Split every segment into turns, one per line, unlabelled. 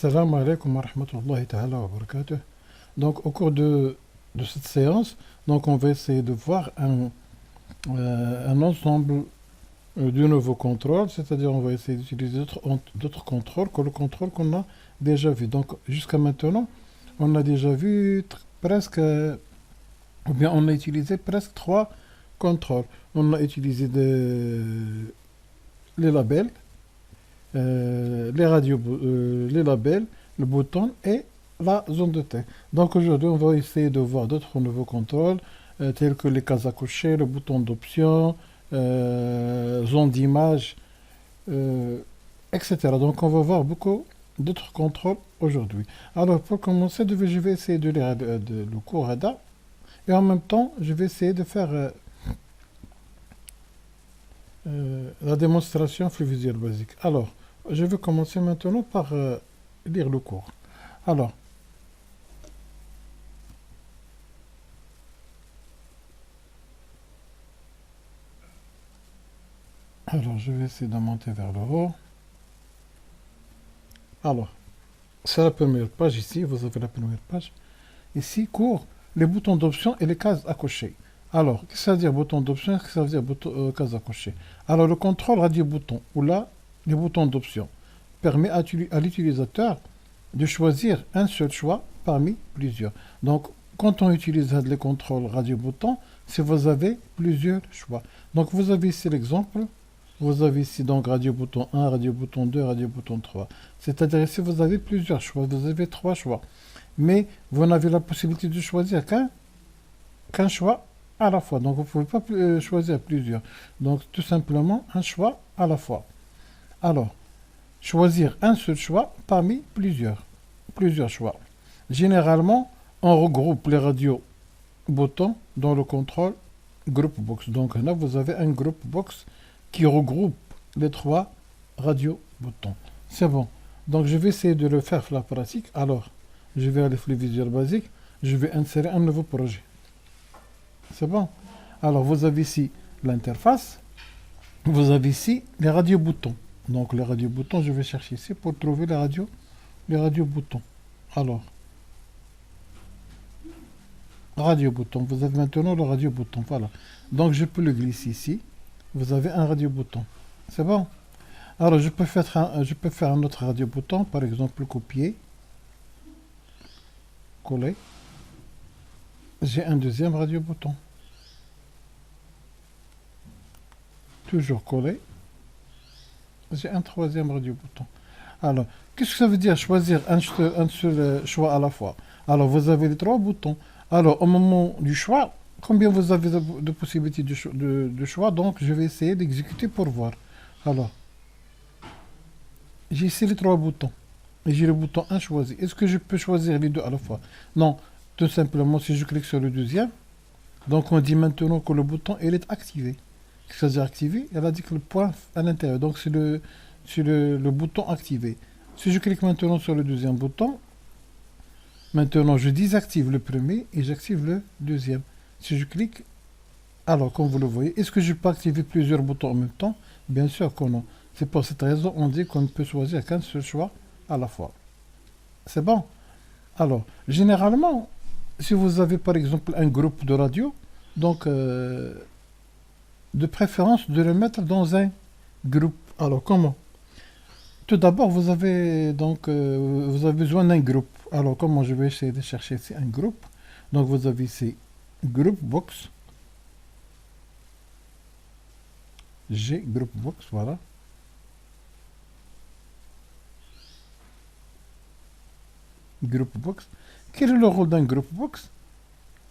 Salam alaikum wa rahmatullahi ta'ala wa barakatuh. Donc, au cours de cette séance, donc on va essayer de voir un ensemble de nouveaux contrôles, c'est-à-dire on va essayer d'utiliser d'autres contrôles que le contrôle qu'on a déjà vu. Donc, jusqu'à maintenant, on a déjà vu presque, ou bien on a utilisé presque trois contrôles. On a utilisé les labels, les labels, le bouton et la zone de texte. Donc aujourd'hui, on va essayer de voir d'autres nouveaux contrôles, tels que les cases à cocher, le bouton d'option, zone d'image, euh, etc. Donc on va voir beaucoup d'autres contrôles aujourd'hui. Alors pour commencer, je vais essayer de lire le cours ADA et en même temps, je vais essayer de faire la démonstration flux visuel basique. Alors, je vais commencer maintenant par lire le cours. Alors, je vais essayer de monter vers le haut. Alors, c'est la première page ici, vous avez la première page. Ici, cours, les boutons d'option et les cases à cocher. Alors, qu'est-ce que ça veut dire bouton d'option, qu'est-ce que ça veut dire case à cocher? Alors, le contrôle radio-bouton, ou là, les boutons d'option, permet à l'utilisateur de choisir un seul choix parmi plusieurs. Donc, quand on utilise les contrôles radio-bouton, c'est vous avez plusieurs choix. Donc, vous avez ici l'exemple. Vous avez ici donc radio-bouton 1, radio-bouton 2, radio-bouton 3. C'est-à-dire ici, vous avez plusieurs choix. Vous avez trois choix. Mais vous n'avez la possibilité de choisir qu'un choix à la fois. Donc, vous ne pouvez pas choisir plusieurs. Donc, tout simplement, un choix à la fois. Alors, choisir un seul choix parmi plusieurs choix. Généralement, on regroupe les radios boutons dans le contrôle group box. Donc là, vous avez un group box qui regroupe les trois radios boutons. C'est bon. Donc je vais essayer de le faire la pratique. Alors, je vais aller flux visuel basique. Je vais insérer un nouveau projet. C'est bon. Alors, vous avez ici l'interface. Vous avez ici les radios boutons. Donc les radios boutons, je vais chercher ici pour trouver les radios boutons. Alors, radio bouton, vous avez maintenant le radio bouton, voilà. Donc je peux le glisser ici. Vous avez un radio bouton. C'est bon. Alors je peux faire un autre radio bouton, par exemple copier, coller. J'ai un deuxième radio bouton. Toujours coller. J'ai un troisième radio bouton. Alors, qu'est-ce que ça veut dire choisir un seul choix à la fois? Alors, vous avez les trois boutons. Alors, au moment du choix, combien vous avez de possibilités de choix? Donc, je vais essayer d'exécuter pour voir. Alors, j'ai ici les trois boutons. Et j'ai le bouton 1 choisi. Est-ce que je peux choisir les deux à la fois? Non. Tout simplement, si je clique sur le deuxième, donc on dit maintenant que le bouton il est activé. C'est-à-dire activé, elle a dit que le point à l'intérieur. Donc, c'est le bouton activé. Si je clique maintenant sur le deuxième bouton, maintenant je désactive le premier et j'active le deuxième. Si je clique, alors comme vous le voyez, est-ce que je peux activer plusieurs boutons en même temps? Bien sûr que non. C'est pour cette raison qu'on dit qu'on ne peut choisir qu'un seul choix à la fois. C'est bon? Alors, généralement, si vous avez par exemple un groupe de radio, donc de préférence de le mettre dans un groupe. Alors comment? Tout d'abord, vous avez besoin d'un groupe. Alors comment je vais essayer de chercher ici un groupe? Donc vous avez ici group box. G group box, voilà. Group box. Quel est le rôle d'un group box?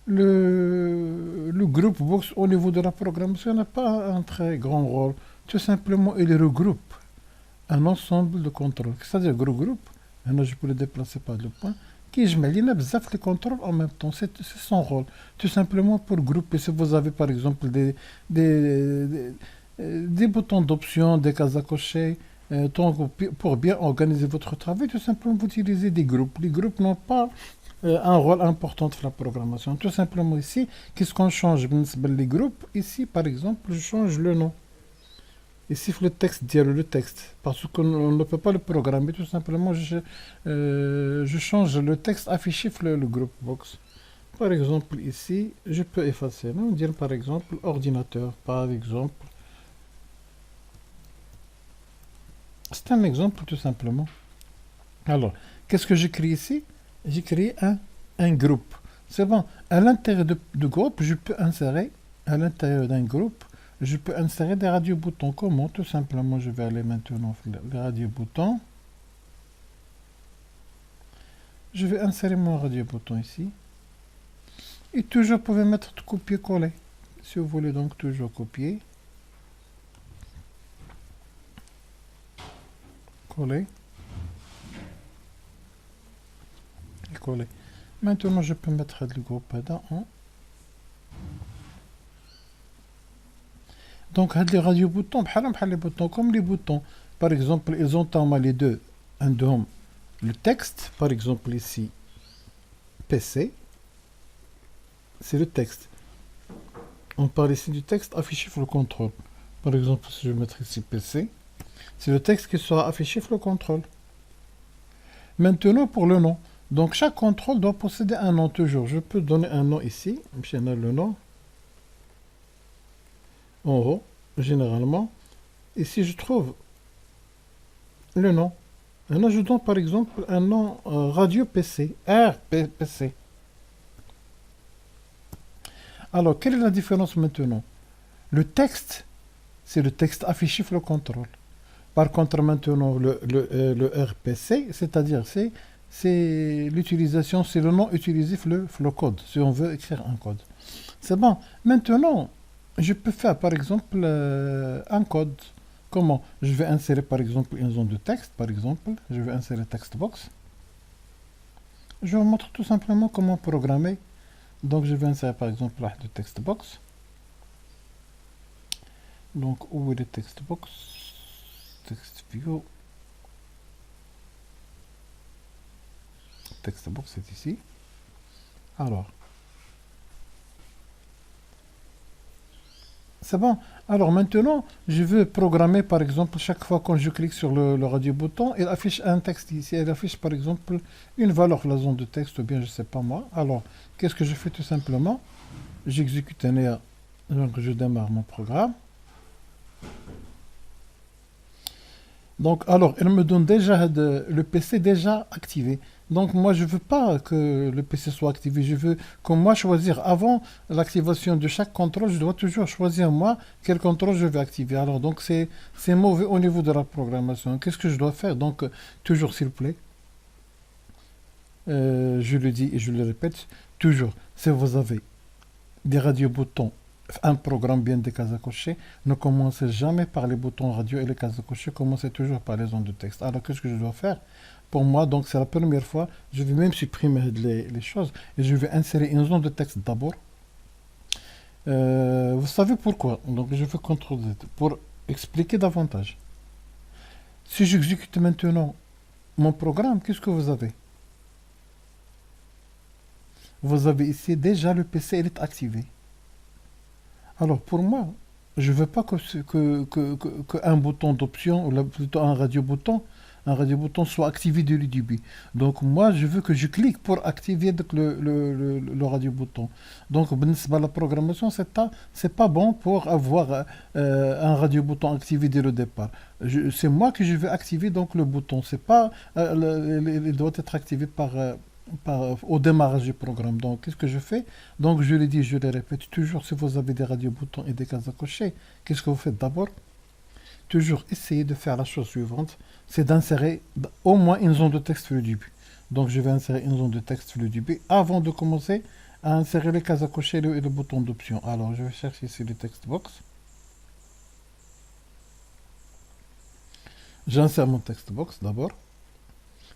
Le group box au niveau de la programmation n'a pas un très grand rôle. Tout simplement, il regroupe un ensemble de contrôles. C'est-à-dire groupe. Maintenant, je peux le déplacer par le point. Qui je mets les contrôles en même temps. C'est son rôle. Tout simplement pour grouper. Si vous avez par exemple des boutons d'option, des cases à cocher, pour bien organiser votre travail, tout simplement vous utilisez des groupes. Les groupes n'ont pas un rôle important dans la programmation. Tout simplement ici, qu'est-ce qu'on change? Les groupes, ici par exemple, je change le nom. Ici, il faut le texte, dire le texte. Parce qu'on ne peut pas le programmer, tout simplement, je change le texte affiché sur le groupe box. Par exemple, ici, je peux effacer. On dire par exemple ordinateur, par exemple. C'est un exemple tout simplement. Alors, qu'est-ce que j'écris ici? J'ai créé un groupe. C'est bon. À l'intérieur de groupe, je peux insérer, à l'intérieur d'un groupe, je peux insérer des radio-boutons. Comment? Tout simplement, je vais aller maintenant sur les radio-boutons. Je vais insérer mon radio-bouton ici. Et toujours, vous pouvez mettre copier-coller. Si vous voulez donc toujours copier, coller et coller. Maintenant, je peux mettre le groupe dans en. Donc, les radio-boutons, les boutons, comme les boutons. Par exemple, ils ont les deux. Un homme, le texte, par exemple ici, PC, c'est le texte. On parle ici du texte affiché sur le contrôle. Par exemple, si je vais mettre ici PC, c'est le texte qui sera affiché sur le contrôle. Maintenant, pour le nom. Donc, chaque contrôle doit posséder un nom toujours. Je peux donner un nom ici. Je mets le nom en haut, généralement. Ici, je trouve le nom. Un nom, je donne par exemple un nom radio PC, RPC. Alors, quelle est la différence maintenant? Le texte, c'est le texte affiché sur le contrôle. Par contre, maintenant, le RPC, c'est-à-dire c'est l'utilisation, c'est le nom utilisé sur le code, si on veut écrire un code. C'est bon. Maintenant, je peux faire par exemple un code. Comment? Je vais insérer par exemple une zone de texte, par exemple. Je vais insérer textbox. Je vous montre tout simplement comment programmer. Donc je vais insérer par exemple là de textbox. Donc où est le textbox? Text view. Textbox c'est ici. Alors, c'est bon. Alors maintenant, je veux programmer par exemple chaque fois quand je clique sur le radio-bouton, il affiche un texte ici. Il affiche par exemple une valeur, la zone de texte, ou bien je sais pas moi. Alors, qu'est-ce que je fais tout simplement? J'exécute un EA. Donc je démarre mon programme. Donc, alors, elle me donne déjà le PC déjà activé. Donc, moi, je veux pas que le PC soit activé. Je veux que moi choisir avant l'activation de chaque contrôle. Je dois toujours choisir moi quel contrôle je vais activer. Alors, donc, c'est mauvais au niveau de la programmation. Qu'est-ce que je dois faire? Donc, toujours, s'il vous plaît, je le dis et je le répète, toujours, si vous avez des radio-boutons, un programme bien des cases à cocher, ne commencez jamais par les boutons radio et les cases à cocher, commencez toujours par les zones de texte. Alors, qu'est-ce que je dois faire? Pour moi, donc, c'est la première fois, je vais même supprimer les choses et je vais insérer une zone de texte d'abord. Vous savez pourquoi? Donc, je fais CTRL Z pour expliquer davantage. Si j'exécute maintenant mon programme, qu'est-ce que vous avez? Vous avez ici déjà le PC, il est activé. Alors pour moi, je ne veux pas qu'un bouton d'option, ou plutôt un radio-bouton soit activé dès le début. Donc moi, je veux que je clique pour activer donc, le radio-bouton. Donc la programmation, c'est pas bon pour avoir un radio-bouton activé dès le départ. C'est moi que je veux activer donc le bouton. C'est pas, il doit être activé au démarrage du programme. Donc, qu'est-ce que je fais? Donc, je le dis, je le répète toujours, si vous avez des radio-boutons et des cases à cocher, qu'est-ce que vous faites d'abord? Toujours essayer de faire la chose suivante, c'est d'insérer au moins une zone de texte sur le début. Donc, je vais insérer une zone de texte sur le début avant de commencer à insérer les cases à cocher et le bouton d'option. Alors, je vais chercher ici le text box. J'insère mon text box d'abord.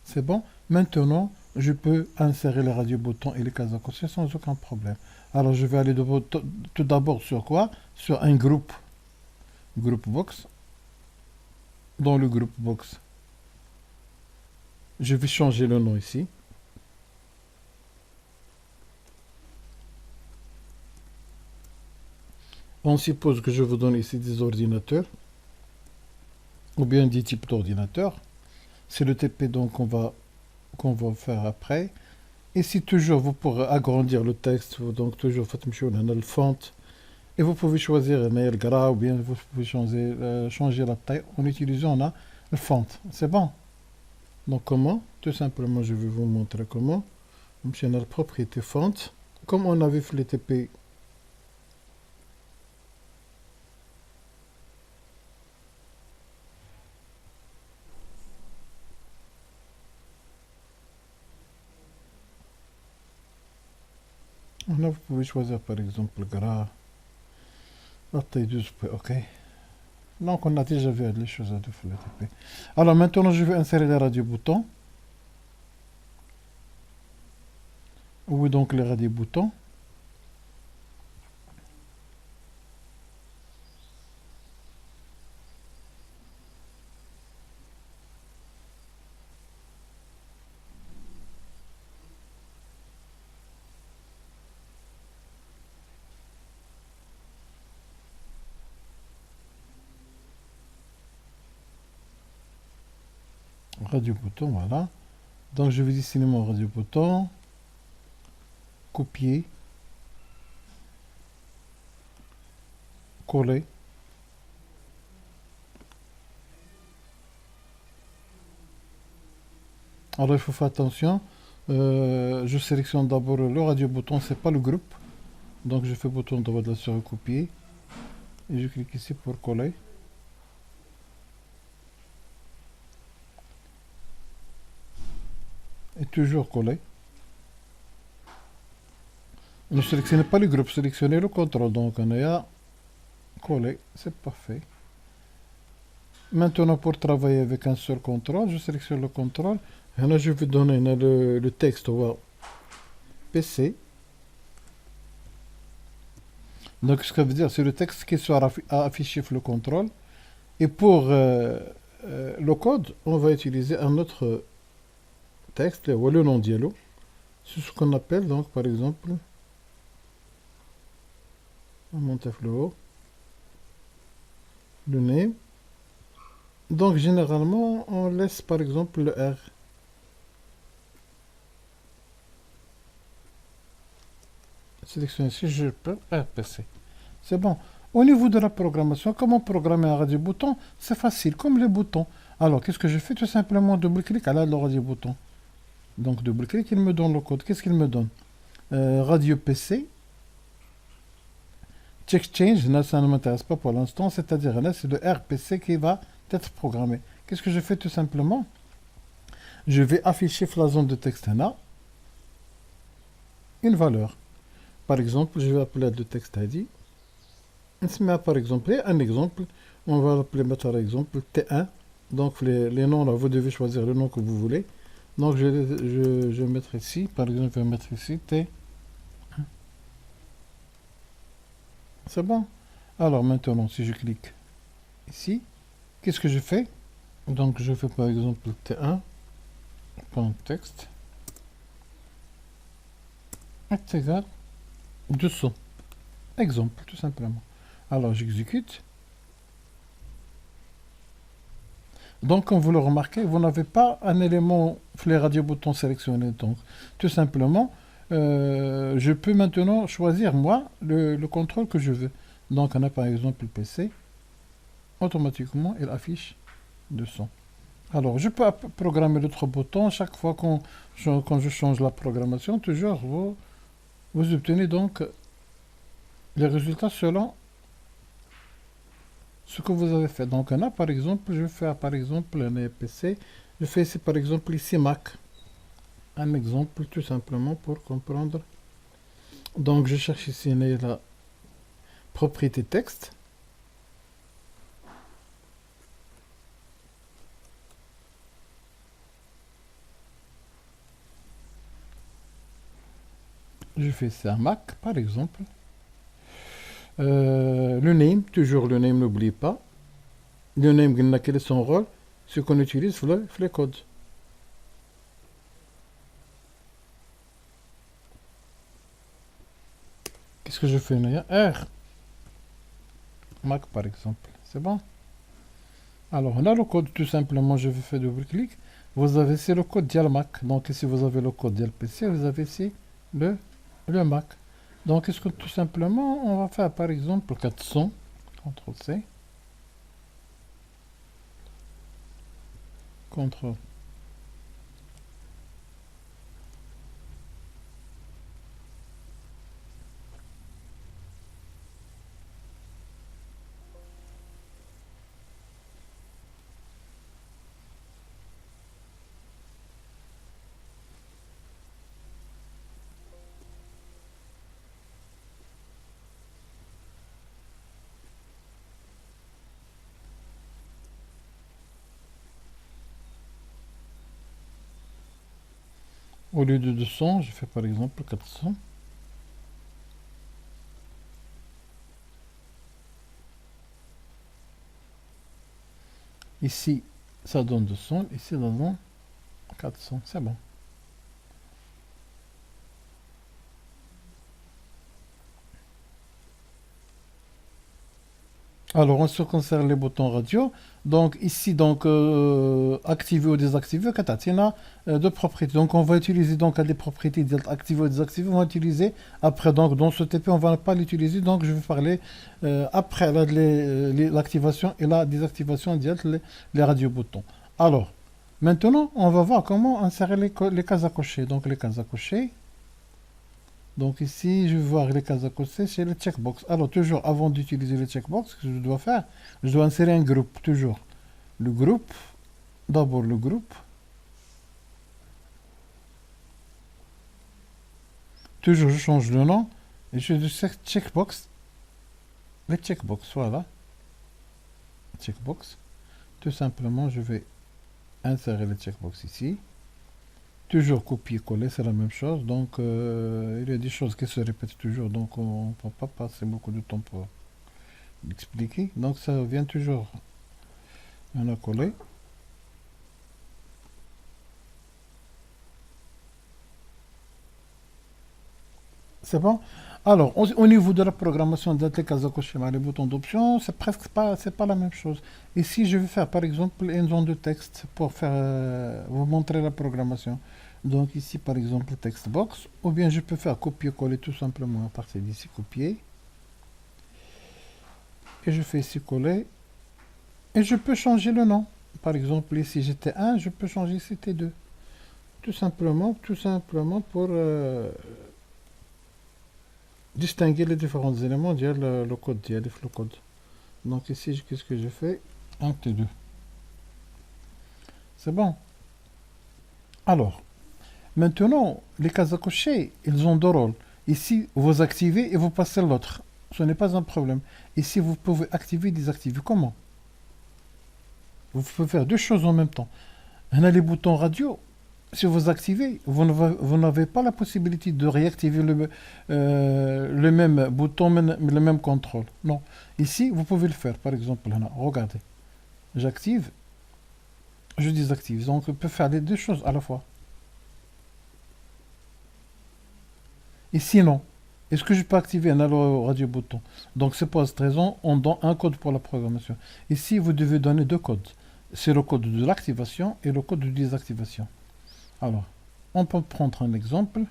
C'est bon. Maintenant, je peux insérer les radio-boutons et les cases à cocher sans aucun problème. Alors, je vais aller tout d'abord sur quoi? Sur un groupe box. Dans le groupe box, je vais changer le nom ici. On suppose que je vous donne ici des ordinateurs. ou bien des types d'ordinateurs. C'est le TP donc qu'on va faire après. Ici, toujours, vous pourrez agrandir le texte. Donc, toujours, faites le font. Et vous pouvez choisir le gras ou bien vous pouvez changer la taille en utilisant là, le font. C'est bon. Donc, comment? Tout simplement, je vais vous montrer comment. Donc, la propriété font. Comme on avait fait le TP. Là, vous pouvez choisir par exemple le gras, la taille 12 p, ok. Donc, on a déjà vu les choses à deux fois le TP. Alors, maintenant, je vais insérer les radio-boutons. Oui, donc les radio-boutons. Radio-bouton, voilà. Donc, je vais dessiner mon radio-bouton. Copier. Coller. Alors, il faut faire attention. Je sélectionne d'abord le radio-bouton, c'est pas le groupe. Donc, je fais bouton droit de la sur copier. Et je clique ici pour coller. Et toujours coller. Ne sélectionnez pas le groupe, sélectionnez le contrôle. Donc, on est à coller, c'est parfait. Maintenant, pour travailler avec un seul contrôle, je sélectionne le contrôle. Et là, je vais donner le texte au PC. Donc, ce que ça veut dire, c'est le texte qui sera affiché sur le contrôle. Et pour le code, on va utiliser un autre texte, ou le nom dialogue. C'est ce qu'on appelle, donc, par exemple, on monte le haut, le name. Donc, généralement, on laisse, par exemple, le R. Sélectionner ici, je peux RPC. C'est bon. Au niveau de la programmation, comment programmer un radio-bouton? C'est facile, comme les boutons. Alors, qu'est-ce que je fais? Tout simplement double-clic à le radio-bouton. Donc, double-clic, il me donne le code. Qu'est-ce qu'il me donne? Radio PC. Check change, là, ça ne m'intéresse pas pour l'instant. C'est-à-dire, là, c'est le RPC qui va être programmé. Qu'est-ce que je fais tout simplement? Je vais afficher sur la zone de texte là une valeur. Par exemple, je vais appeler le texte ID. Par exemple, un exemple, on va appeler par exemple T1. Donc les noms là, vous devez choisir le nom que vous voulez. Donc je vais mettre ici, par exemple, je vais mettre ici T. C'est bon. Alors maintenant, si je clique ici, qu'est-ce que je fais? Donc je fais par exemple T1, texte, est égal 200. Exemple, tout simplement. Alors j'exécute. Donc, comme vous le remarquez, vous n'avez pas un élément les radio-boutons sélectionné. Donc, tout simplement, je peux maintenant choisir, moi, le contrôle que je veux. Donc, on a par exemple le PC. Automatiquement, il affiche 200. Alors, je peux programmer d'autres boutons. Chaque fois quand je change la programmation, toujours, vous obtenez donc les résultats selon ce que vous avez fait. Donc, on a par exemple, je fais par exemple un PC. Je fais ici par exemple ici Mac. Un exemple tout simplement pour comprendre. Donc, je cherche ici la propriété texte. Je fais ça Mac par exemple. Le name, toujours le name, n'oublie pas. Le name, quel est son rôle? Ce qu'on utilise le code. Qu'est-ce que je fais là? R. Mac par exemple. C'est bon? Alors, on a le code, tout simplement, je vais faire double-clic. Vous avez ici le code Dial Mac. Donc, ici, vous avez le code Dial PC. Vous avez ici le, le Mac. Donc, est-ce que tout simplement, on va faire par exemple 400. CTRL-C. CTRL. Au lieu de 200, je fais par exemple 400. Ici, ça donne 200. Ici, ça donne 400. C'est bon. Alors, en ce qui concerne les boutons radio, donc ici, donc activer ou désactiver, il y a deux propriétés. Donc, on va utiliser donc des propriétés activer ou désactiver. On va utiliser après. Donc, dans ce TP, on va pas l'utiliser. Donc, je vais parler après l'activation et la désactivation les radio boutons. Alors, maintenant, on va voir comment insérer les cases à cocher. Donc, les cases à cocher. Donc ici, je vais voir les cases à côté, c'est le checkbox. Alors toujours, avant d'utiliser le checkbox, ce que je dois faire, je dois insérer un groupe, toujours. Le groupe, d'abord le groupe. Toujours, je change le nom. Et je dis checkbox. Le checkbox, voilà. Checkbox. Tout simplement, je vais insérer le checkbox ici. Toujours copier-coller, c'est la même chose. Donc, il y a des choses qui se répètent toujours. Donc, on ne peut pas passer beaucoup de temps pour expliquer. Donc, ça vient toujours. On a collé. C'est bon? Alors, au niveau de la programmation d'Atekazaku schéma, les boutons d'options, c'est pas la même chose. Ici, je vais faire par exemple une zone de texte pour faire, vous montrer la programmation. Donc ici, par exemple, texte box, ou bien je peux faire copier-coller tout simplement à partir d'ici, copier. Et je fais ici coller. Et je peux changer le nom. Par exemple, ici j'étais 1, je peux changer ici T2. Tout simplement pour distinguer les différents éléments le code, le code. Donc ici, qu'est-ce que je fais? Un T2. C'est bon. Alors, maintenant, les cases à cocher, ils ont deux rôles. Ici, vous activez et vous passez l'autre. Ce n'est pas un problème. Ici, vous pouvez activer et désactiver. Comment? Vous pouvez faire deux choses en même temps. On a les boutons radio. Si vous activez, vous n'avez pas la possibilité de réactiver le même bouton, le même contrôle. Non. Ici, vous pouvez le faire. Par exemple, là, regardez. J'active, je désactive. Donc, on peut faire les deux choses à la fois. Et sinon, est-ce que je peux activer un allo radio bouton? Donc, c'est pour cette raison, on donne un code pour la programmation. Ici, vous devez donner deux codes. C'est le code de l'activation et le code de désactivation. Alors, on peut prendre un exemple.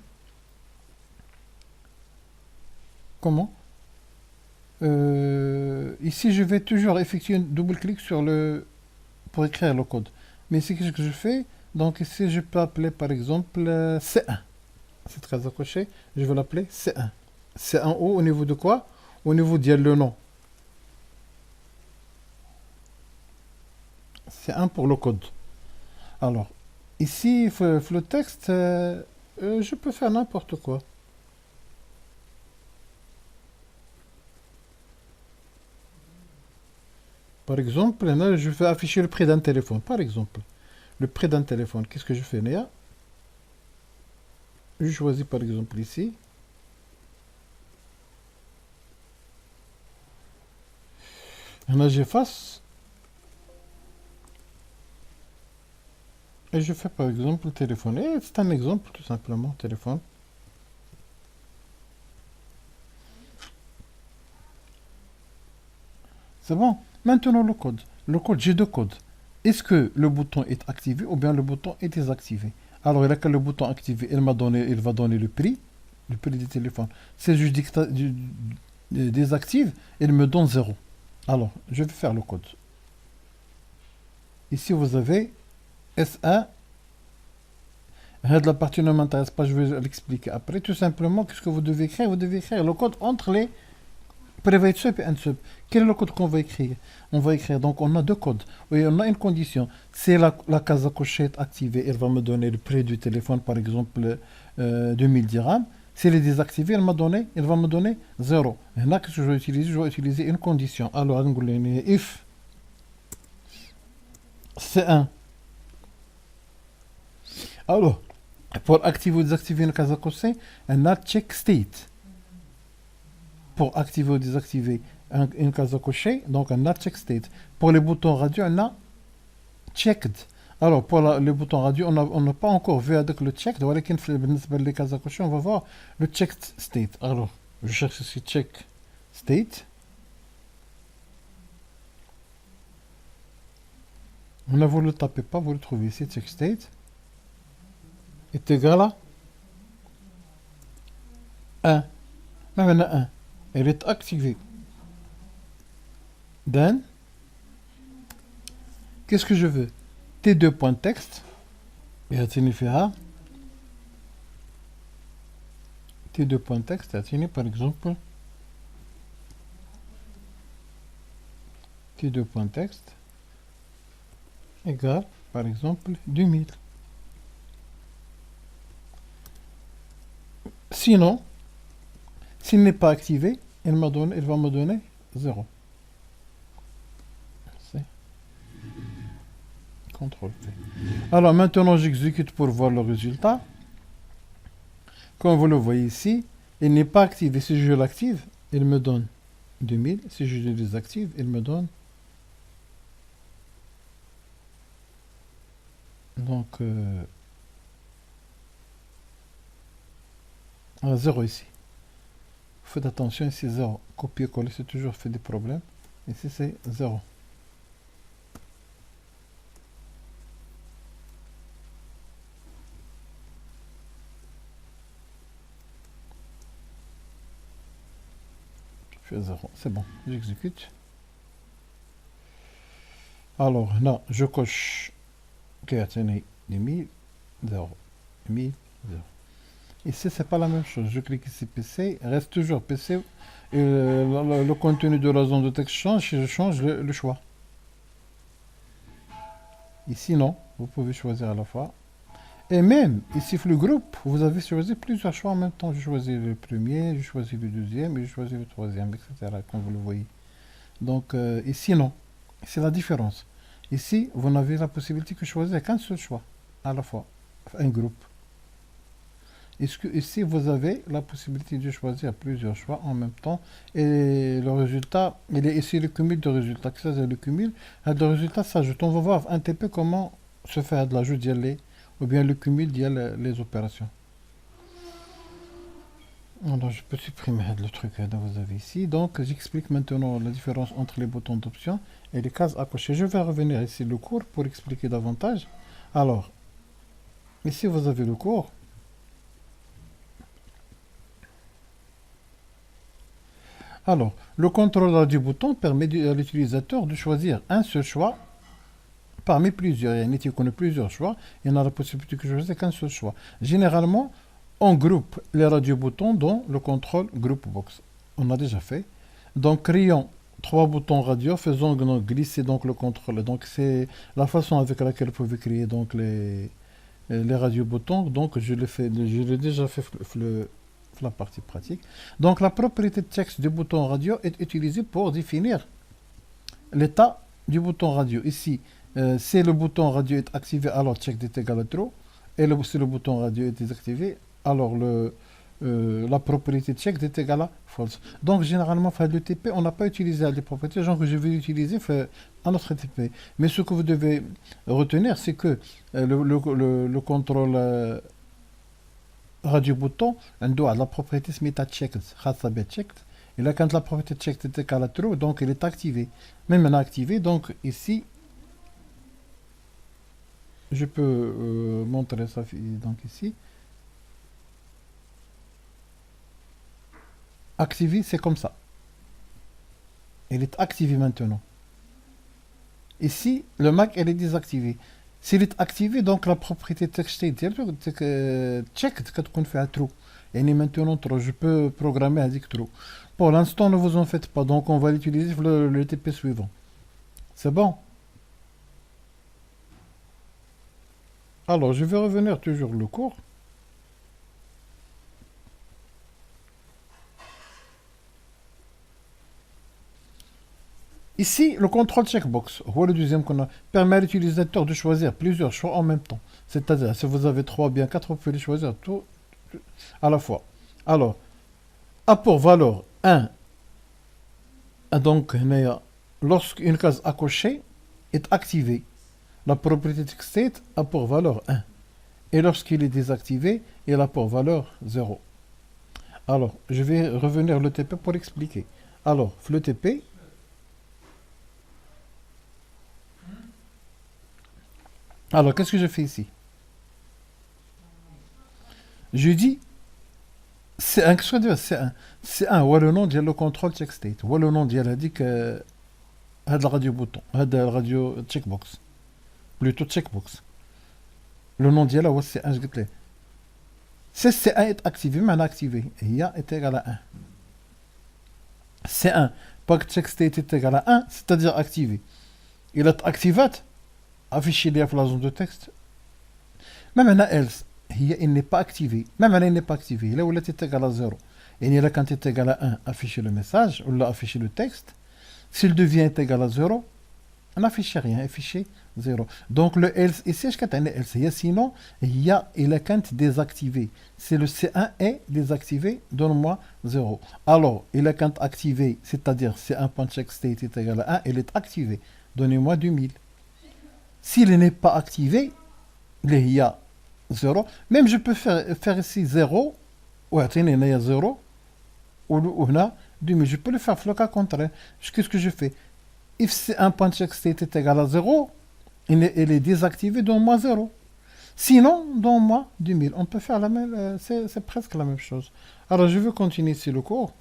Comment? Ici, je vais toujours effectuer un double-clic sur pour écrire le code. Mais c'est ce que je fais. Donc ici, je peux appeler par exemple C1. C'est très accroché. Je vais l'appeler C1. C1 au niveau de quoi? Au niveau de le nom. C1 pour le code. Alors, ici, le texte, je peux faire n'importe quoi. Par exemple, là, je vais afficher le prix d'un téléphone. Par exemple, le prix d'un téléphone. Qu'est-ce que je fais là? Je choisis par exemple ici. Là, j'efface. Et je fais par exemple téléphone. Et c'est un exemple tout simplement, téléphone. C'est bon. Maintenant le code. le code, j'ai deux codes. Est-ce que le bouton est activé ou bien le bouton est désactivé? Alors, il a que le bouton activé, il va donner le prix du téléphone. Si je désactive, il me donne 0. Alors, je vais faire le code. Ici, vous avez S1. La partie ne m'intéresse pas, je vais l'expliquer après. Tout simplement, qu'est-ce que vous devez écrire? Vous devez écrire le code entre les private sub et unsub. Quel est le code qu'on va écrire? On va écrire, donc on a deux codes. Oui, on a une condition. Si la case à cocher est activée, elle va me donner le prix du téléphone, par exemple 2000 dirhams. Si elle est désactivée, elle va me donner 0. Et là, qu'est-ce que je vais utiliser? Je vais utiliser une condition. Alors, if C1. Alors, pour activer ou désactiver une case à cocher, on a check state. Pour activer ou désactiver une case à cocher, donc on a check state. Pour les boutons radio, on a checked. Alors, pour les boutons radio, on n'a pas encore vu avec le checked. Voilà, les cases à cocher, on va voir le checked state. Alors, je cherche ici check state. On a vous le tapez pas, vous le trouvez ici, check state est égal à 1. Maintenant 1. Elle est activée. Then, qu'est-ce que je veux? T2.text. Et à T2.text, par exemple, T2.text égale, par exemple, 2000. Sinon, s'il n'est pas activé, il va me donner 0. C'est CTRL T. Alors maintenant, j'exécute pour voir le résultat. Comme vous le voyez ici, il n'est pas activé. Si je l'active, il me donne 2000. Si je le désactive, il me donne donc 0 ici. Faites attention, ici 0. Copier-coller, c'est toujours fait des problèmes. Ici, c'est 0. Je fais 0. C'est bon, j'exécute. Alors, là, je coche 1000, 0. 1000, 0. Ici, c'est pas la même chose. Je clique ici PC, reste toujours PC. Le contenu de la zone de texte change si je change le choix. Ici, non. Vous pouvez choisir à la fois. Et même, ici, le groupe, vous avez choisi plusieurs choix en même temps. Je choisis le premier, je choisis le deuxième, et je choisis le troisième, etc. Comme vous le voyez. Donc, ici, non. C'est la différence. Ici, vous n'avez la possibilité que de choisir qu'un seul choix à la fois. Un groupe. Ici, vous avez la possibilité de choisir plusieurs choix en même temps. Et le résultat, il est ici le cumul de résultats. Qu'est-ce que c'est le cumul? Le résultat s'ajoute. On va voir un petit peu comment se fait de l'ajout d'y aller, ou bien le cumul d'y aller les opérations. Alors, je peux supprimer le truc que vous avez ici. Donc, j'explique maintenant la différence entre les boutons d'option et les cases à cocher. Je vais revenir ici le cours pour expliquer davantage. Alors, ici, vous avez le cours. Alors, le contrôleur du bouton permet à l'utilisateur de choisir un seul choix parmi plusieurs. Il y a une qu'on a plusieurs choix. Il y en a la possibilité de choisir qu'un seul choix. Généralement, on groupe les radio-boutons dans le contrôle group box. On a déjà fait. Donc, créons 3 boutons radio, faisons glisser donc le contrôle. Donc, c'est la façon avec laquelle vous pouvez créer donc les radio-boutons. Donc, je l'ai déjà fait la partie pratique. Donc, la propriété de texte du bouton radio est utilisée pour définir l'état du bouton radio. Ici, si le bouton radio est activé, alors check est égal à true. Et si le bouton radio est désactivé, alors la propriété de check est égale à false. Donc, généralement, le TP, on n'a pas utilisé les propriétés, genre que je vais utiliser à notre TP. Mais ce que vous devez retenir, c'est que le contrôle radio bouton, on doit la propriété se mettre à checked, checked, Et là, quand la propriété checked est égale à true, donc elle est activée. Même elle est activée, donc ici, je peux montrer ça donc ici. Activée, c'est comme ça. Elle est activée maintenant. Ici, le Mac, elle est désactivée. S'il est activé, donc la propriété texte checked quand on fait un true. Et maintenant true. Je peux programmer avec true. Pour l'instant, ne vous en faites pas. Donc, on va l'utiliser pour le TP suivant. C'est bon. Alors, je vais revenir toujours le cours. Ici, le contrôle checkbox, voilà le deuxième qu'on a, permet à l'utilisateur de choisir plusieurs choix en même temps. C'est-à-dire, si vous avez 3 ou bien 4, vous pouvez les choisir tout à la fois. Alors, A pour valeur 1, donc, lorsqu'une case à cocher est activée, la propriété state a pour valeur 1. Et lorsqu'il est désactivé, il a pour valeur 0. Alors, je vais revenir le TP pour expliquer. Alors, le TP, alors qu'est-ce que je fais ici? Je dis C1, qu'est-ce que ça veut dire C1? C1, ou le nom de le contrôle check state, ou le nom de la dit que هذا الراديو bouton, هذا الراديو checkbox, plutôt checkbox. Le nom ديالها هو C1 je قلت ليه. Si C1 est activé, معناها activé, هي est égal à 1. C1, pas que check state est égal à 1, c'est-à-dire activé. Il est activé, affiché ليها في la zone de texte. Même هنا else, il n'est pas activé. Même elle n'est pas activée. Là où elle est égale à 0. Et là, quand il est égal à 1, afficher le message, ou là, afficher le texte. S'il devient égal à 0, on n'affiche rien, afficher 0. Donc le else, ici, je vais else. Sinon, il est quand désactivé. Si le C1 est désactivé, donne-moi 0. Alors, il est quand activé, c'est-à-dire C1.checkState est égal à 1, il est activé. Donnez-moi 2000. S'il n'est pas activé, il y a 0. Même je peux faire ici 0. Ou attendez, il y a 0. Ou là, 2000. Je peux le faire le cas contraire. Qu'est-ce que je fais? If C1.checkState est égal à 0, il est désactivé, donne-moi 0. Sinon, donne-moi 2000. On peut faire la même, c'est presque la même chose. Alors, je vais continuer ici le cours.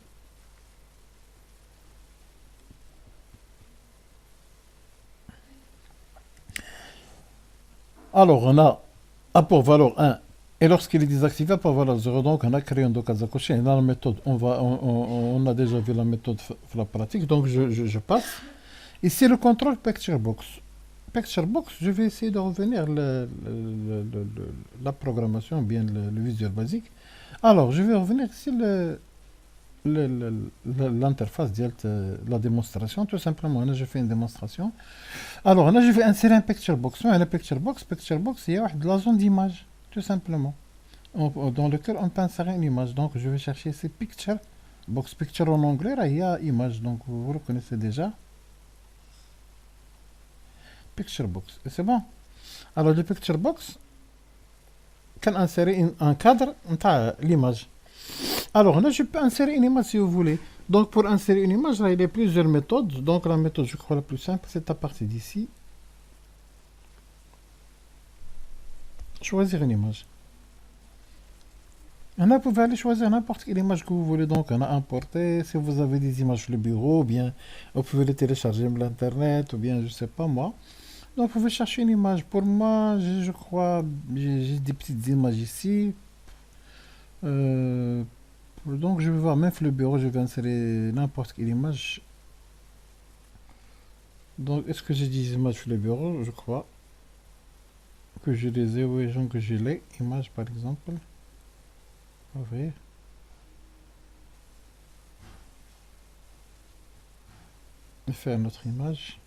Alors, on a A pour valeur 1. Et lorsqu'il est désactivé, A pour valeur 0. Donc, on a créé un cas à cocher. Et dans la méthode, on a déjà vu la méthode la pratique. Donc, je passe. Ici, le contrôle picture box. Picture box, je vais essayer de revenir la programmation, bien le visuel basique. Alors, je vais revenir ici l'interface de la démonstration. Tout simplement, là, je fais une démonstration. Alors, là, je vais insérer un picture box. La picture box, il y a la zone d'image, tout simplement, dans lequel on peut insérer une image. Donc, je vais chercher ici picture box. Picture en anglais, là, il y a image. Donc, vous reconnaissez déjà. Picture box. Et c'est bon. Alors, le picture box, quand insérer un cadre, l'image. Alors, là, je peux insérer une image si vous voulez. Donc, pour insérer une image, là, il y a plusieurs méthodes. Donc, la méthode, je crois, la plus simple, c'est à partir d'ici. Choisir une image. Là, vous pouvez aller choisir n'importe quelle image que vous voulez. Donc, on a importé. Si vous avez des images sur le bureau, ou bien vous pouvez les télécharger de l'internet, ou bien, je sais pas moi. Donc, vous pouvez chercher une image. Pour moi, je crois, j'ai des petites images ici. Donc, je vais voir, même sur le bureau, je vais insérer n'importe quelle image. Donc, est-ce que j'ai des images sur le bureau? Je crois que je les ai. Oui, donc que je les images, par exemple. Ouvrir. Faire notre image.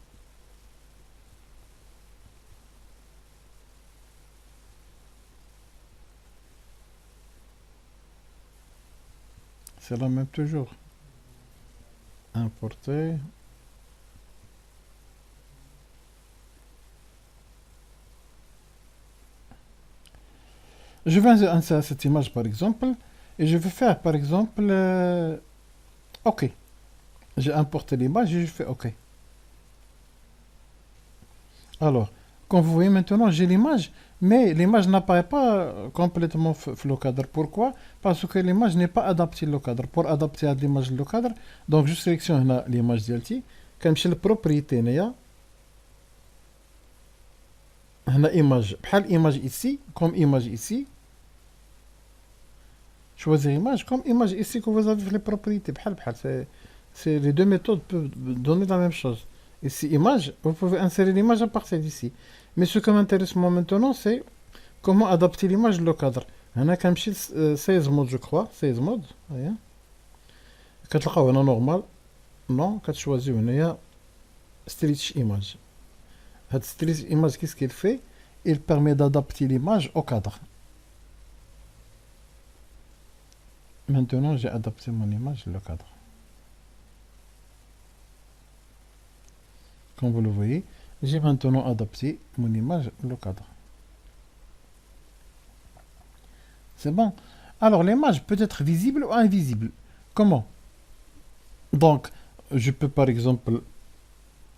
C'est la même toujours. Importer. Je vais insérer cette image par exemple. Et je vais faire par exemple... OK. J'ai importé l'image et je fais OK. Alors, comme vous voyez maintenant, j'ai l'image, mais l'image n'apparaît pas complètement le cadre. Pourquoi? Parce que l'image n'est pas adaptée au cadre. Pour adapter à l'image le cadre, donc je sélectionne l'image ديالتي كنمشي للبروبريتي هنايا هنا image بحال image ici comme image ici choisir image comme image ici que vous avez les propriétés بحال c'est les deux méthodes peuvent donner la même chose. Ici image, vous pouvez insérer l'image à partir d'ici. Mais ce qui m'intéresse moi maintenant, c'est comment adapter l'image au cadre. On a comme 16 modes, je crois. 16 modes. Quand tu as normal, non, quand tu choisis une stretch image. Cette stretch image, qu'est-ce qu'il fait? Il permet d'adapter l'image au cadre. Maintenant, j'ai adapté mon image au cadre. Comme vous le voyez, j'ai maintenant adapté mon image au cadre. C'est bon. Alors, l'image peut être visible ou invisible. Comment? Donc, je peux par exemple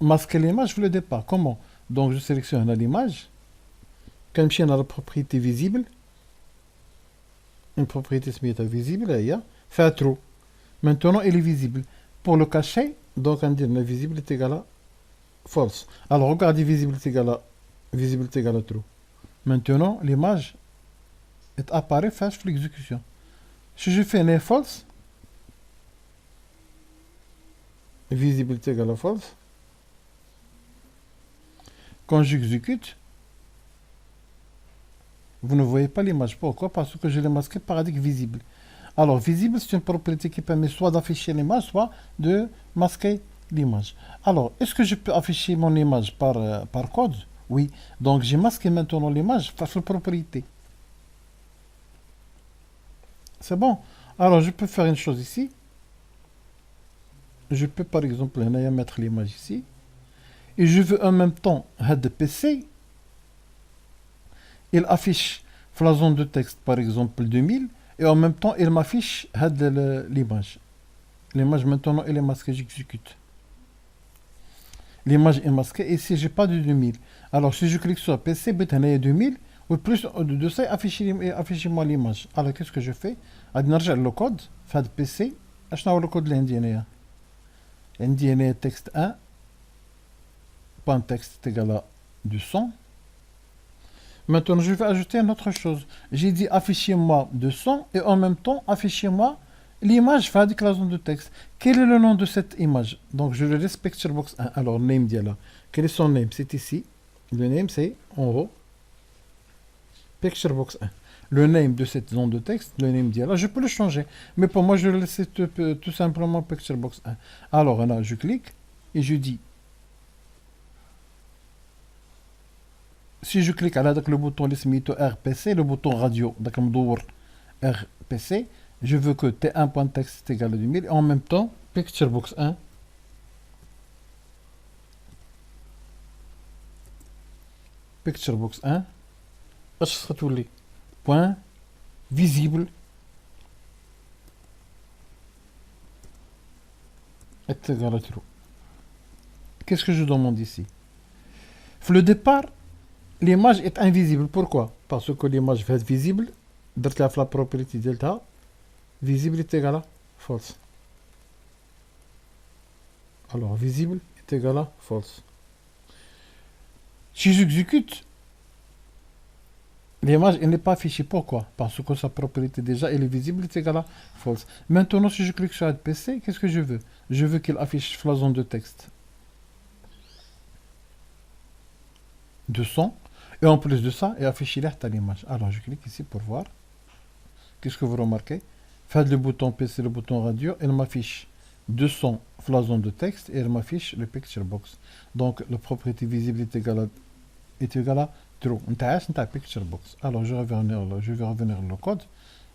masquer l'image le départ. Comment? Donc, je sélectionne l'image. Quand je suis dans la propriété visible, une propriété visible, il y a fait true. Maintenant, elle est visible. Pour le cacher, donc on dit la visibilité égale à false. Alors, regardez visibilité égale à true. Maintenant, l'image apparaît face à l'exécution. Si je fais une false, visibilité égale à false. Quand j'exécute, vous ne voyez pas l'image. Pourquoi? Parce que je l'ai masqué par indique visible. Alors, visible, c'est une propriété qui permet soit d'afficher l'image, soit de masquer l'image. Alors, est-ce que je peux afficher mon image par code? Oui. Donc, j'ai masqué maintenant l'image par la propriété. C'est bon. Alors, je peux faire une chose ici. Je peux, par exemple, mettre l'image ici. Et je veux en même temps, head PC, il affiche la zone de texte, par exemple, 2000, et en même temps, il m'affiche l'image. L'image, maintenant, elle est masquée, j'exécute. L'image est masquée, et si je n'ai pas de 2000, alors si je clique sur PC, il y a 2000, ou plus de ça, affichez-moi l'image. Alors, qu'est-ce que je fais? Je vais le code, fait PC, je vais le code de l'Indien. Indien texte 1, point texte égal à 200. Maintenant, je vais ajouter une autre chose. J'ai dit affichez-moi 200 et en même temps, affichez-moi l'image avec la zone de texte. Quel est le nom de cette image? Donc, je le laisse picturebox 1. Alors, name là. Quel est son name? C'est ici. Le name, c'est en haut. Picturebox 1. Le name de cette zone de texte, le name là, je peux le changer. Mais pour moi, je le laisse tout simplement picturebox 1. Alors, là, je clique et je dis. Si je clique على le bouton اللي سميتو RPC, le bouton radio, داك مدور RPC, je veux que T1.text est égal à 2000 et en même temps, picturebox 1. Picturebox 1. اش تولي point visible est égal à true. Qu'est-ce que je demande ici? Le départ, l'image est invisible. Pourquoi? Parce que l'image va être visible. درت لها في la propriété ديالتها visible est égal à false. Alors visible est égal à false. Si j'exécute, l'image n'est pas affichée. Pourquoi? Parce que sa propriété déjà elle est visible est égal à false. Maintenant si je clique sur PC, qu'est-ce que je veux? Je veux qu'il affiche la zone de texte 200. Et en plus de ça, il affiche l'image. Alors je clique ici pour voir. Qu'est-ce que vous remarquez? Faites le bouton PC, le bouton radio, il m'affiche 200 la zone de texte et il m'affiche le picture box. Donc la propriété visible est égale à true. Picture box. Alors je vais revenir au code.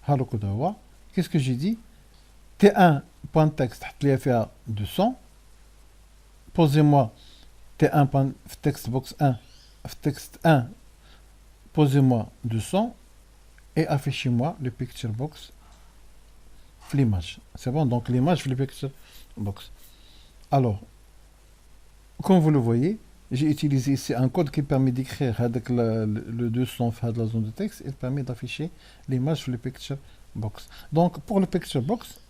Le code. Qu'est-ce que j'ai dit? T1.text fait 200. Posez-moi T1.textbox 1. Texte 1, posez-moi 200 et affichez-moi le picture box l'image. C'est bon, donc l'image le picture box. Alors, comme vous le voyez, j'ai utilisé ici un code qui permet d'écrire avec le 200 de la zone de texte et permet d'afficher l'image sur le picture box. Donc, pour le picture box,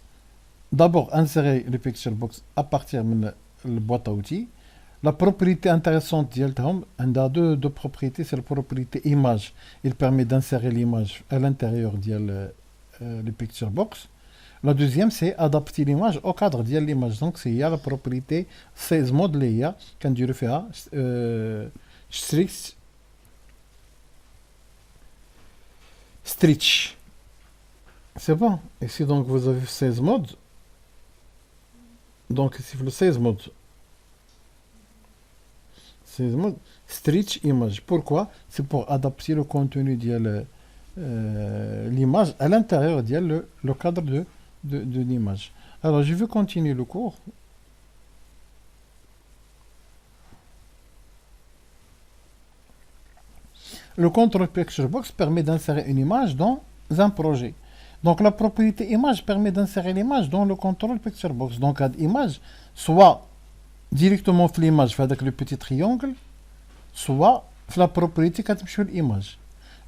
d'abord insérer le picture box à partir de la boîte à outils. La propriété intéressante d'Yeltahom, on a deux propriétés, c'est la propriété image. Il permet d'insérer l'image à l'intérieur de le picture box. La deuxième, c'est adapter l'image au cadre de l'image. Donc, c'est la propriété 16 mode l'IA, quand tu le fais, stretch. C'est bon. Ici, donc, vous avez 16 modes. Donc, ici, le 16 mode. 16 mode. Stretch image. Pourquoi? C'est pour adapter le contenu de l'image à l'intérieur de le cadre de l'image. Alors, je vais continuer le cours. Le control picture box permet d'insérer une image dans un projet. Donc, la propriété image permet d'insérer l'image dans le control picture box. Donc, l'image, soit directement dans l'image avec le petit triangle, soit la propriété sur l'image.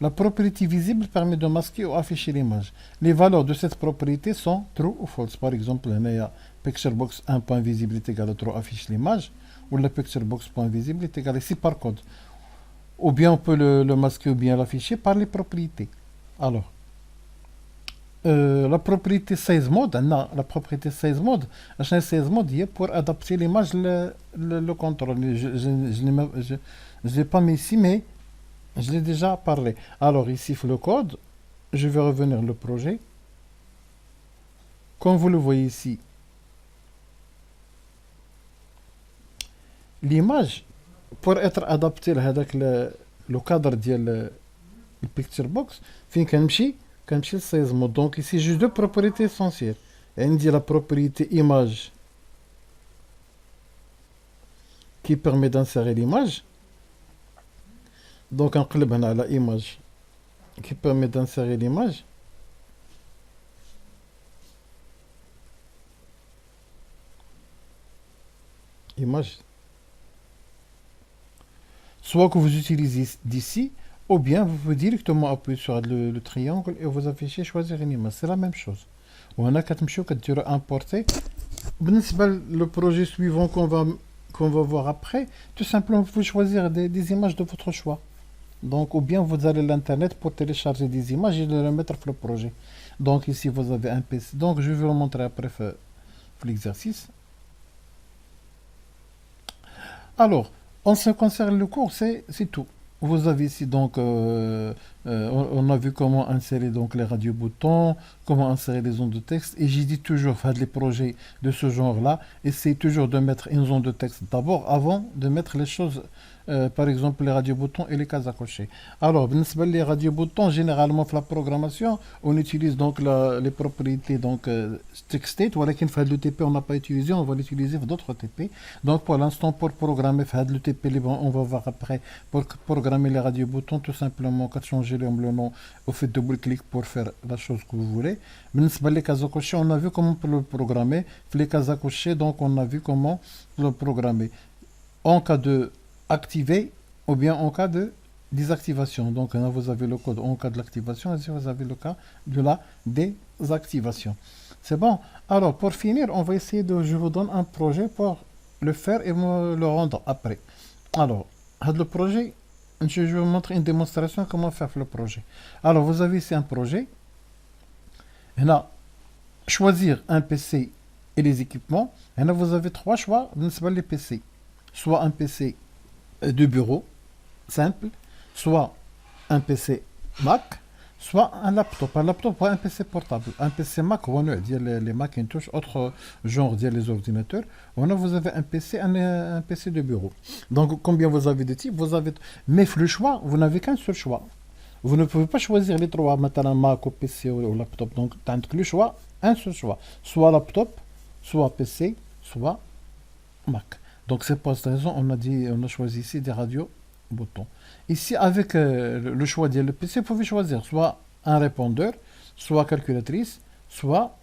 La propriété visible permet de masquer ou afficher l'image. Les valeurs de cette propriété sont true ou false. Par exemple, il y a picture box 1.visible est égal à true affiche l'image, ou la picture box.visible est égal ici par code. Ou bien on peut le masquer ou bien l'afficher par les propriétés. Alors, la propriété 16 mode, la propriété 16 mode, la 16 mode est pour adapter l'image le contrôle. Je ne l'ai pas mis ici, mais je l'ai déjà parlé. Alors ici, le code, je vais revenir le projet. Comme vous le voyez ici, l'image, pour être adaptée avec le cadre de le picture box, fin quand je 16 modes. Donc ici, j'ai deux propriétés essentielles. On dit la propriété image qui permet d'insérer l'image. Donc, on a la image qui permet d'insérer l'image. Image. Soit que vous utilisez d'ici, ou bien vous pouvez directement appuyer sur le triangle et vous affichez choisir une image. C'est la même chose. On a quatre machines qui durent importer. Le projet suivant qu'on va voir après, tout simplement, vous pouvez choisir des images de votre choix. Donc, ou bien vous allez à l'internet pour télécharger des images et les remettre sur le projet. Donc, ici, vous avez un PC. Donc, je vais vous montrer après l'exercice. Alors, en ce qui concerne le cours, c'est tout. Vous avez ici donc, on a vu comment insérer donc les radio-boutons, comment insérer les zones de texte. Et j'ai dit toujours, faire les projets de ce genre-là, essayez toujours de mettre une zone de texte d'abord avant de mettre les choses, par exemple les radio-boutons et les cases à cocher. Alors, les radio-boutons, généralement, pour la programmation, on utilise donc les propriétés donc text state, voilà qu'il fait le TP, on n'a pas utilisé, on va l'utiliser pour d'autres TP. Donc, pour l'instant, pour programmer, faire le TP, on va voir après, pour programmer les radio-boutons, tout simplement, quand changer le nom, vous faites double-clic pour faire la chose que vous voulez. Les cases à cocher, on a vu comment le programmer. Les cases à cocher, donc, on a vu comment le programmer. En cas de activer ou bien en cas de désactivation. Donc là, vous avez le code en cas de l'activation et ici, vous avez le cas de la désactivation. C'est bon. Alors, pour finir, on va essayer je vous donne un projet pour le faire et me le rendre après. Alors, le projet, je vais vous montrer une démonstration comment faire le projet. Alors, vous avez ici un projet. Et là, choisir un PC et les équipements. Et là, vous avez trois choix dans les PC. Soit un PC de bureau simple, soit un PC Mac, soit un laptop. Un laptop ou un PC portable. Un PC Mac, on a les Macintosh, autre genre les ordinateurs. On a, vous avez un PC, un PC de bureau. Donc, combien vous avez de types? Vous avez, mais le choix, vous n'avez qu'un seul choix. Vous ne pouvez pas choisir les trois, maintenant Mac ou PC ou laptop. Donc, tant que le choix, un seul choix. Soit laptop, soit PC, soit Mac. Donc c'est pour cette raison on a choisi ici des radios boutons. Ici avec le choix de le PC, vous pouvez choisir soit un répondeur, soit calculatrice, soit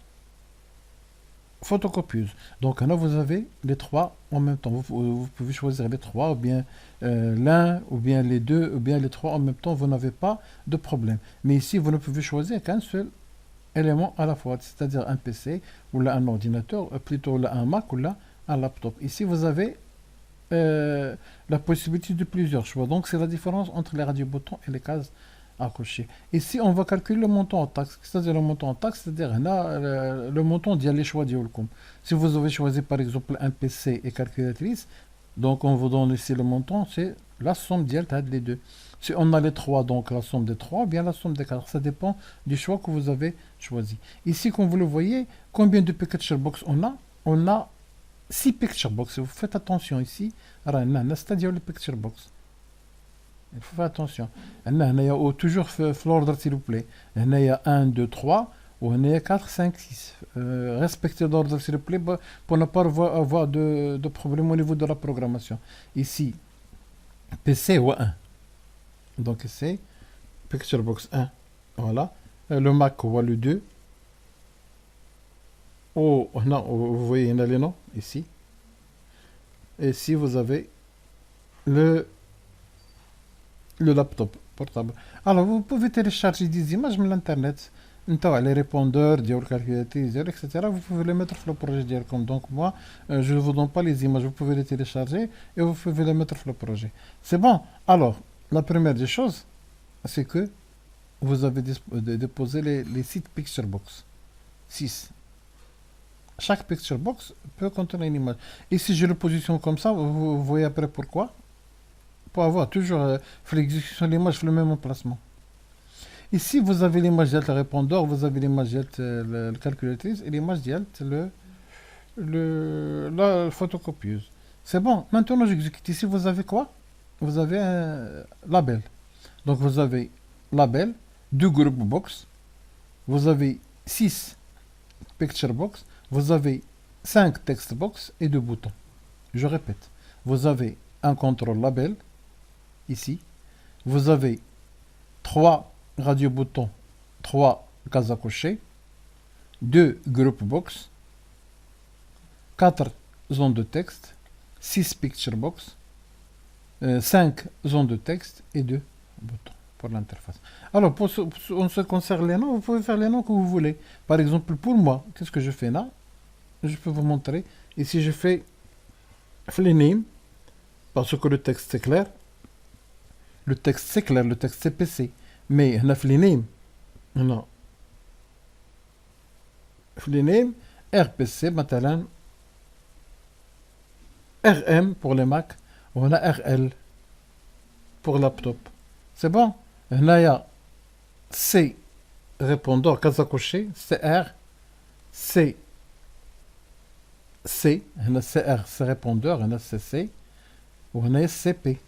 photocopieuse. Donc là, vous avez les trois en même temps. Vous pouvez choisir les trois, ou bien l'un, ou bien les deux, ou bien les trois en même temps. Vous n'avez pas de problème. Mais ici, vous ne pouvez choisir qu'un seul élément à la fois, c'est-à-dire un PC, ou là un ordinateur, plutôt là un Mac, ou là un laptop. Ici, vous avez la possibilité de plusieurs choix. Donc, c'est la différence entre les radios-boutons et les cases à cocher. Ici, on va calculer le montant en taxe. C'est-à-dire le montant en taxe, c'est-à-dire là, le montant d'y aller choix d'Yolcom. Si vous avez choisi par exemple un PC et calculatrice, donc on vous donne ici le montant, c'est la somme d'y les deux. Si on a les trois, donc la somme des trois, ou bien la somme des quatre. Ça dépend du choix que vous avez choisi. Ici, comme vous le voyez, combien de picture box on a? On a 6 picture box. Vous faites attention ici. C'est-à-dire les picture box. Il faut faire attention. Il y a toujours l'ordre, s'il vous plaît. Il y a 1, 2, 3, ou il y a 4, 5, 6. Respectez l'ordre, s'il vous plaît, pour ne pas avoir de problème au niveau de la programmation. Ici, PC ou 1. Donc c'est Picture Box 1. Voilà. Le Mac, on voit le 2. Oh, non, vous voyez, il y a les noms ici. Et ici, vous avez le laptop portable. Alors, vous pouvez télécharger des images de l'internet. Les répondeurs, les calculatrices, etc. Vous pouvez les mettre sur le projet d'IRCOM. Donc, moi, je ne vous donne pas les images. Vous pouvez les télécharger et vous pouvez les mettre sur le projet. C'est bon. Alors, la première des choses, c'est que vous avez déposé les 6 picture box. 6. Chaque picture box peut contenir une image. Et si je le positionne comme ça, vous voyez après pourquoi? Pour avoir toujours l'exécution de l'image le même emplacement. Ici, vous avez l'image de le répondeur, vous avez l'image de la calculatrice et l'image de la photocopieuse. C'est bon. Maintenant, j'exécute. Ici, vous avez quoi? Vous avez un label. Donc, vous avez label, 2 groupes box, vous avez 6 picture box, vous avez 5 text box et 2 boutons. Je répète. Vous avez un contrôle label, ici. Vous avez 3 radio boutons, 3 cases à cocher, 2 groupes box, 4 zones de texte, 6 picture box, 5 zones de texte et 2 boutons pour l'interface. Alors, en ce qui concerne les noms, vous pouvez faire les noms que vous voulez. Par exemple, pour moi, qu'est-ce que je fais là? Je peux vous montrer. Ici, je fais name, parce que le texte c'est clair. Le texte c'est clair, le texte c'est PC. Mais on a name, non. name, RPC, مثلا RM pour les Mac, on a RL pour laptop. C'est bon? On a C répondeur, case à cocher, CR, C, on a CR, c'est répondeur, on a CC, ou on a CP.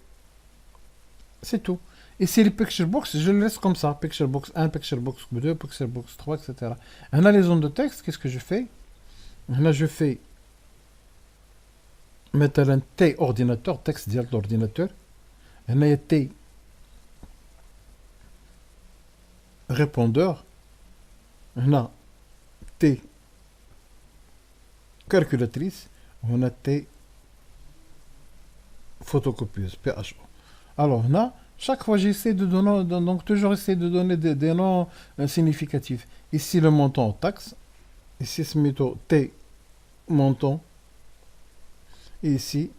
C'est tout. Ici, les picture box, je le laisse comme ça. Picture box 1, picture box 2, picture box 3, etc. On a les zones de texte, qu'est-ce que je fais? Là, je fais مثلا T ordinateur, texte ديال l'ordinateur. هنايا T répondeur. هنا T calculatrice. وهنا T photocopieuse, PHO. Alors là, chaque fois j'essaie de donner, donc toujours essayer de donner des noms significatifs. Ici le montant en taxe. Ici ce métaux T montant. Et ici,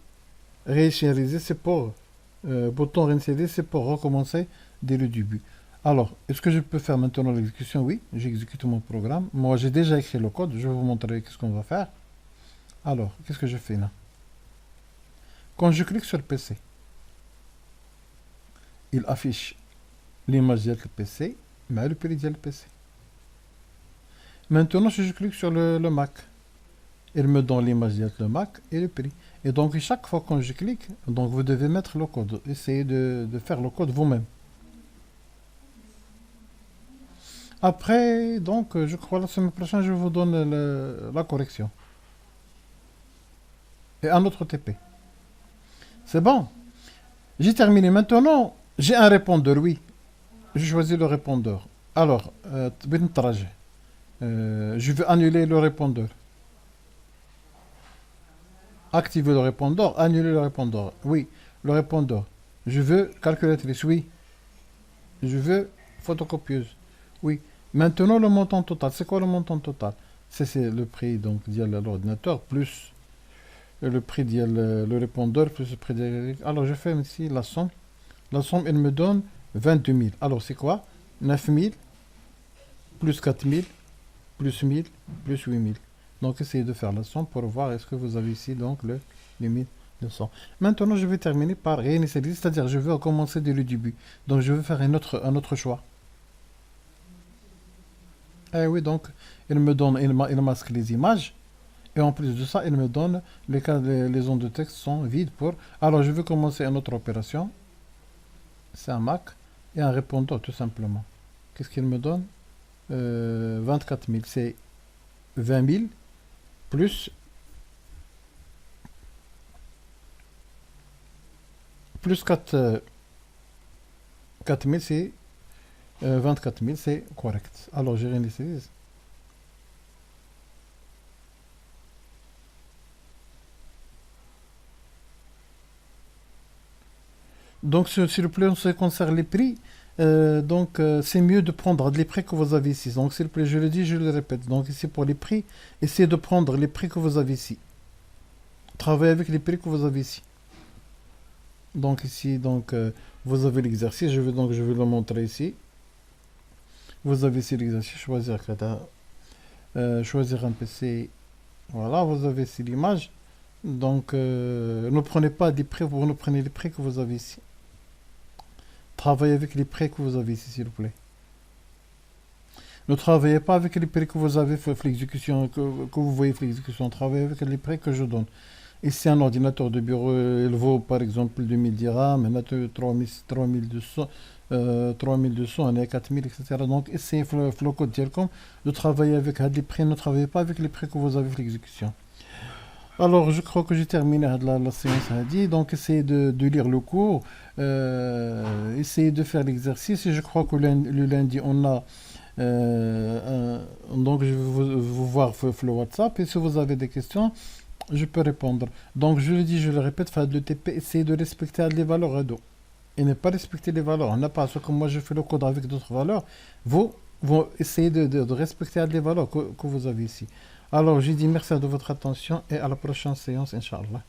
réinitialiser, c'est pour bouton réinitialiser, c'est pour recommencer dès le début. Alors, est-ce que je peux faire maintenant l'exécution? Oui, j'exécute mon programme. Moi, j'ai déjà écrit le code. Je vais vous montrer ce qu'on va faire. Alors, qu'est-ce que je fais là? Quand je clique sur le PC, il affiche l'image du PC, mais le prix du PC. Maintenant, si je clique sur le Mac, il me donne l'image du Mac et le prix. Et donc, chaque fois que je clique, donc vous devez mettre le code. Essayez de faire le code vous-même. Après, donc, je crois la semaine prochaine, je vous donne la correction. Et un autre TP. C'est bon. J'ai terminé. Maintenant, j'ai un répondeur, oui. Je choisis le répondeur. Alors, je veux annuler le répondeur. Activer le répondeur, annuler le répondeur. Oui, le répondeur. Je veux calculatrice, oui. Je veux photocopieuse. Oui. Maintenant, le montant total. C'est quoi le montant total? C'est le prix donc de l'ordinateur plus le prix de le répondeur plus le prix de... Alors, je fais ici la somme. La somme, elle me donne 22 000. Alors, c'est quoi? 9 000 plus 4 000 plus 1000 plus 8 000. Donc, essayez de faire la somme pour voir est-ce que vous avez ici donc le 8200. Maintenant, je vais terminer par réinitialiser, c'est-à-dire je vais recommencer dès le début. Donc, je vais faire un autre choix. Eh oui, donc, il me donne, il masque les images. Et en plus de ça, il me donne les ondes de texte sont vides pour. Alors, je vais commencer une autre opération. C'est un Mac et un répondeur, tout simplement. Qu'est-ce qu'il me donne? 24 000. C'est 20 000 plus, plus 4 000, c'est 24 000, c'est correct. Alors, je réinitialise. Donc, s'il vous plaît, en ce qui concerne les prix, c'est mieux de prendre les prix que vous avez ici. Donc, s'il vous plaît, je le dis, je le répète. Donc, ici, pour les prix, essayez de prendre les prix que vous avez ici. Travaillez avec les prix que vous avez ici. Donc, ici, vous avez l'exercice. Je vais le montrer ici. Vous avez ici l'exercice. Choisir un PC. Voilà, vous avez ici l'image. Donc, ne prenez pas des prix, vous ne prenez les prix que vous avez ici. Travaillez avec les prix que vous avez ici, s'il vous plaît. Ne travaillez pas avec les prix que vous avez fait l'exécution, que vous voyez fait l'exécution. Travaillez avec les prix que je donne. Ici, un ordinateur de bureau, il vaut par exemple 2000 dirhams, un autre 3200, 3200, un 4000, etc. Donc, essayez le code Dialcom de travailler avec les prix. Ne travaillez pas avec les prix que vous avez fait l'exécution. Alors, je crois que j'ai terminé la séance à dit. Donc, essayez de lire le cours, essayez de faire l'exercice. Et je crois que le lundi, on a. Donc, je vais vous voir sur le WhatsApp. Et si vous avez des questions, je peux répondre. Donc, je le dis, je le répète, faites le TP, essayez de respecter les valeurs ado. Et ne pas respecter les valeurs. On n'a pas, ce que moi je fais le code avec d'autres valeurs. Vous essayez de respecter les valeurs que vous avez ici. Alors, j'ai dit merci de votre attention et à la prochaine séance, Inch'Allah.